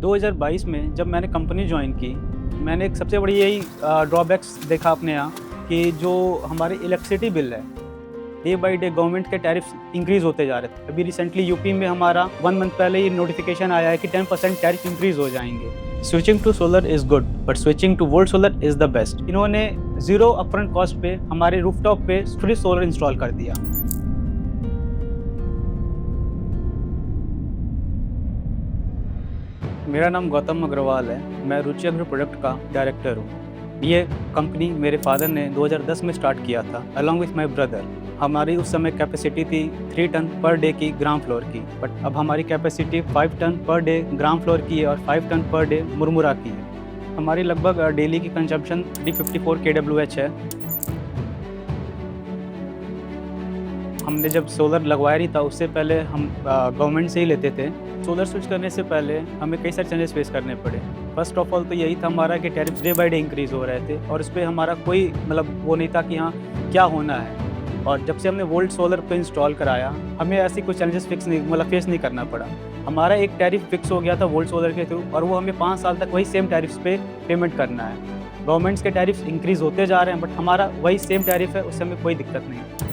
2022 में जब मैंने कंपनी ज्वाइन की, मैंने एक सबसे बड़ी यही ड्रॉबैक्स देखा अपने यहाँ कि जो हमारे इलेक्ट्रिसिटी बिल है, डे बाय डे गवर्नमेंट के टैरिफ्स इंक्रीज़ होते जा रहे थे। अभी रिसेंटली यूपी में हमारा 1 मंथ पहले ये नोटिफिकेशन आया है कि 10% टैरिफ इंक्रीज़ हो जाएंगे। Switching to solar is good but switching to Volt solar is the best. इन्होंने ज़ीरो अपफ्रंट कॉस्ट पे हमारे रूफटॉप पे फ्री सोलर इंस्टॉल कर दिया। मेरा नाम गौतम अग्रवाल है। मैं रुचि एग्रो प्रोडक्ट का डायरेक्टर हूँ। ये कंपनी मेरे फादर ने 2010 में स्टार्ट किया था अलॉन्ग विथ माय ब्रदर। हमारी उस समय कैपेसिटी थी 3 टन पर डे की ग्राउंड फ्लोर की, बट अब हमारी capacity 5 ton per day ground floor की है और 5 टन पर डे मुरमुरा की है। हमारी लगभग डेली की कंजम्पशन 354 kWh है। हमने जब सोलर लगवाया नहीं था, उससे पहले हम गवर्नमेंट से ही लेते थे। सोलर स्विच करने से पहले हमें कई सारे चेंजेस फेस करने पड़े। फर्स्ट ऑफ ऑल तो यही था हमारा कि tariffs day by day increase हो रहे थे और इस पर हमारा कोई वो नहीं था कि हाँ क्या होना है। और जब से हमने वोल्ट सोलर पे इंस्टॉल कराया, हमें ऐसी कोई चैलेंजेस फेस नहीं करना पड़ा। हमारा एक टैरिफ फिक्स हो गया था वोल्ट सोलर के थ्रू और वो हमें 5 साल तक वही सेम टैरिफ्स पे पेमेंट करना है। गवर्नमेंट्स के टैरिफ्स इंक्रीज़ होते जा रहे हैं बट हमारा वही सेम टैरिफ है, उससे हमें कोई दिक्कत नहीं है।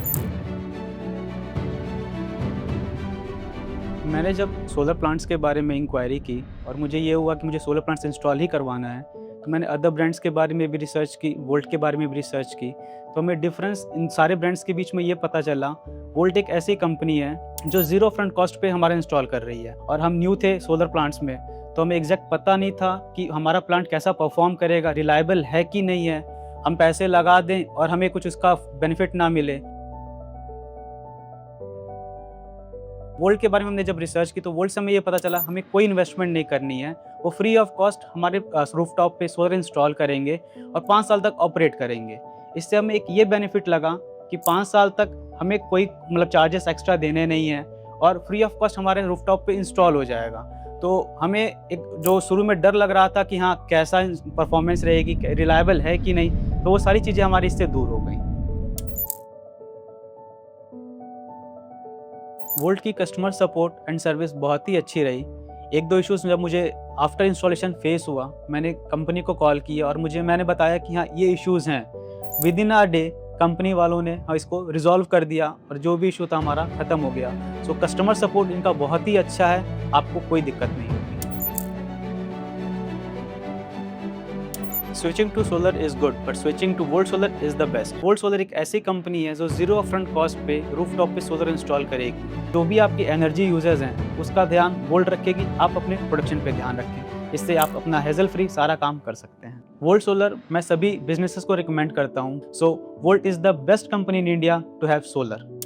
मैंने जब सोलर प्लांट्स के बारे में इंक्वायरी की और मुझे ये हुआ कि मुझे सोलर प्लांट्स इंस्टॉल ही करवाना है, तो मैंने अदर ब्रांड्स के बारे में भी रिसर्च की, वोल्ट के बारे में भी रिसर्च की। तो हमें डिफरेंस इन सारे ब्रांड्स के बीच में ये पता चला, वोल्ट एक ऐसी कंपनी है जो ज़ीरो फ्रंट कॉस्ट पे हमारा इंस्टॉल कर रही है। और हम न्यू थे सोलर प्लांट्स में, तो हमें एग्जैक्ट पता नहीं था कि हमारा प्लांट कैसा परफॉर्म करेगा, रिलायबल है कि नहीं है। हम पैसे लगा दें और हमें कुछ उसका बेनिफिट ना मिले। वोल्ट के बारे में हमने जब रिसर्च की तो वोल्ट से हमें ये पता चला हमें कोई इन्वेस्टमेंट नहीं करनी है। वो फ्री ऑफ कॉस्ट हमारे रूफटॉप पे सोलर इंस्टॉल करेंगे और 5 साल तक ऑपरेट करेंगे। इससे हमें एक ये बेनिफिट लगा कि 5 साल तक हमें कोई चार्जेस एक्स्ट्रा देने नहीं है और फ्री ऑफ कॉस्ट हमारे रूफटॉप पे इंस्टॉल हो जाएगा। तो हमें एक जो शुरू में डर लग रहा था कि हाँ कैसा परफॉर्मेंस रहेगी, रिलायबल है कि नहीं, तो वो सारी चीज़ें हमारी इससे दूर हो गई। वोल्ट की कस्टमर सपोर्ट एंड सर्विस बहुत ही अच्छी रही। 1-2 इश्यूज़ जब मुझे आफ्टर इंस्टॉलेशन फेस हुआ, मैंने कंपनी को कॉल किया और मैंने बताया कि हाँ ये इश्यूज़ हैं। विदिन अ डे कंपनी वालों ने इसको रिजॉल्व कर दिया और जो भी इशू था हमारा ख़त्म हो गया। सो कस्टमर सपोर्ट इनका बहुत ही अच्छा है, आपको कोई दिक्कत नहीं होगी। Switching to solar is good but switching to Volt solar is the best. Volt solar एक ऐसी कंपनी है जो ज़ीरो अपफ्रंट कॉस्ट पे रूफटॉप पे सोलर इंस्टॉल करेगी। जो भी आपकी एनर्जी यूजर्स हैं उसका ध्यान वोल्ट रखेगी, आप अपने प्रोडक्शन पे ध्यान रखें। इससे आप अपना हेजल फ्री सारा काम कर सकते हैं। वोल्ट सोलर मैं सभी बिजनेसेस को रिकमेंड करता हूँ। So Volt is the best company in India to have solar.